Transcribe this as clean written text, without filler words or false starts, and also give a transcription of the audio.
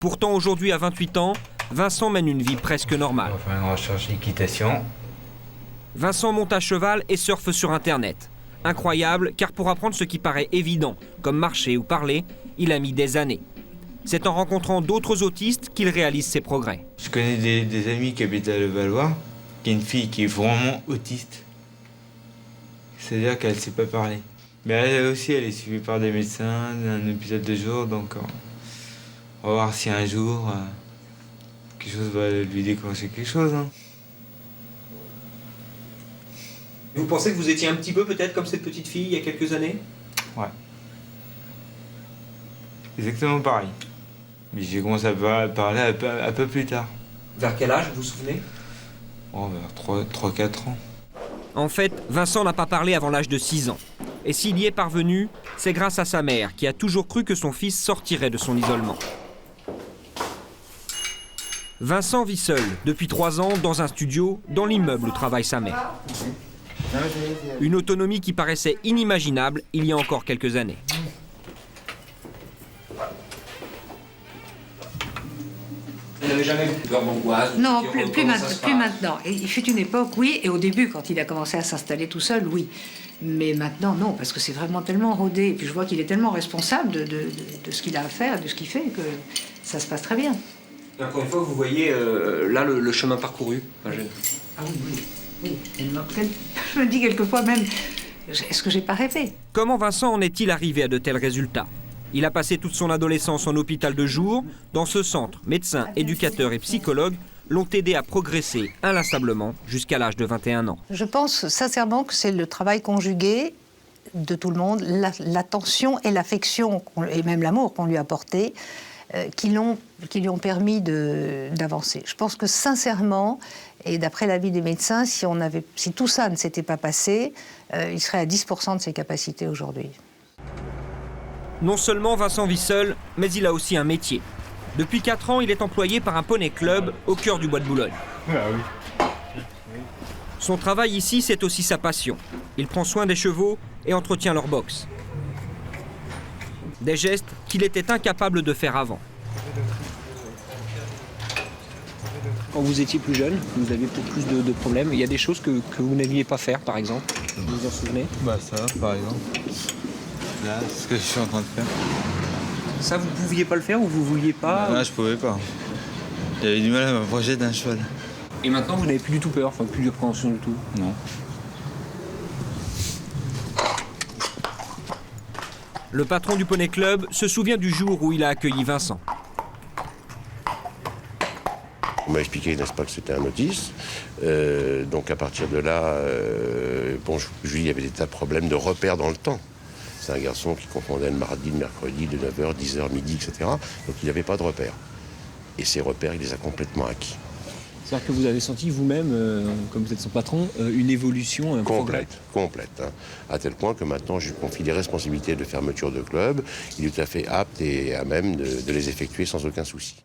Pourtant, aujourd'hui, à 28 ans, Vincent mène une vie presque normale. On va faire une recherche d'équitation. Vincent monte à cheval et surfe sur Internet. Incroyable, car pour apprendre ce qui paraît évident, comme marcher ou parler, il a mis des années. C'est en rencontrant d'autres autistes qu'il réalise ses progrès. Je connais des amis qui habitent à Levallois, qui est une fille qui est vraiment autiste. C'est-à-dire qu'elle ne sait pas parler. Mais elle aussi, elle est suivie par des médecins, un épisode de jour, donc on va voir si un jour quelque chose va lui déclencher quelque chose. Hein. Vous pensez que vous étiez un petit peu peut-être comme cette petite fille il y a quelques années? Ouais. Exactement pareil. Mais j'ai commencé à parler un peu plus tard. Vers quel âge, vous vous souvenez? Oh, vers 3-4 ans. En fait, Vincent n'a pas parlé avant l'âge de 6 ans. Et s'il y est parvenu, c'est grâce à sa mère qui a toujours cru que son fils sortirait de son isolement. Vincent vit seul depuis 3 ans dans un studio dans l'immeuble où travaille sa mère. Une autonomie qui paraissait inimaginable il y a encore quelques années. Vous n'avez jamais eu peur d'angoisse? Non, plus maintenant. Et il fut une époque, oui, et au début, quand il a commencé à s'installer tout seul, oui. Mais maintenant, non, parce que c'est vraiment tellement rodé. Et puis je vois qu'il est tellement responsable de ce qu'il a à faire, de ce qu'il fait, que ça se passe très bien. Et encore une fois, vous voyez là le chemin parcouru. Ah oui, oui. Oui. Je me dis quelquefois même, est-ce que j'ai pas rêvé? Comment Vincent en est-il arrivé à de tels résultats? Il a passé toute son adolescence en hôpital de jour. Dans ce centre, médecins, éducateurs et psychologues l'ont aidé à progresser inlassablement jusqu'à l'âge de 21 ans. Je pense sincèrement que c'est le travail conjugué de tout le monde, l'attention et l'affection, et même l'amour qu'on lui a apporté, qui lui ont permis d'avancer. Je pense que sincèrement, et d'après l'avis des médecins, si tout ça ne s'était pas passé, il serait à 10% de ses capacités aujourd'hui. Non seulement Vincent vit seul, mais il a aussi un métier. Depuis 4 ans, il est employé par un poney club au cœur du bois de Boulogne. Ah oui. Son travail ici, c'est aussi sa passion. Il prend soin des chevaux et entretient leur boxe. Des gestes qu'il était incapable de faire avant. Quand vous étiez plus jeune, vous aviez peut-être plus de problèmes. Il y a des choses que vous n'aimiez pas faire, par exemple. Vous vous en souvenez? Bah ça, par exemple. Là, c'est ce que je suis en train de faire. Ça, vous pouviez pas le faire ou vous vouliez pas? Là, je pouvais pas. J'avais du mal à m'approcher d'un cheval. Et maintenant, vous n'avez plus du tout peur, enfin plus d'appréhension du tout? Non. Le patron du poney club se souvient du jour où il a accueilli Vincent. On m'a expliqué, n'est-ce pas, que c'était un autiste. Donc à partir de là, je lui dis, il y avait des tas de problèmes de repères dans le temps. C'est un garçon qui confondait le mardi, le mercredi, de 9h, 10h, midi, etc. Donc il n'avait pas de repères. Et ces repères, il les a complètement acquis. C'est-à-dire que vous avez senti vous-même, comme vous êtes son patron, une évolution, un progrès? Complète. Hein. À tel point que maintenant, je lui confie les responsabilités de fermeture de club. Il est tout à fait apte et à même de les effectuer sans aucun souci.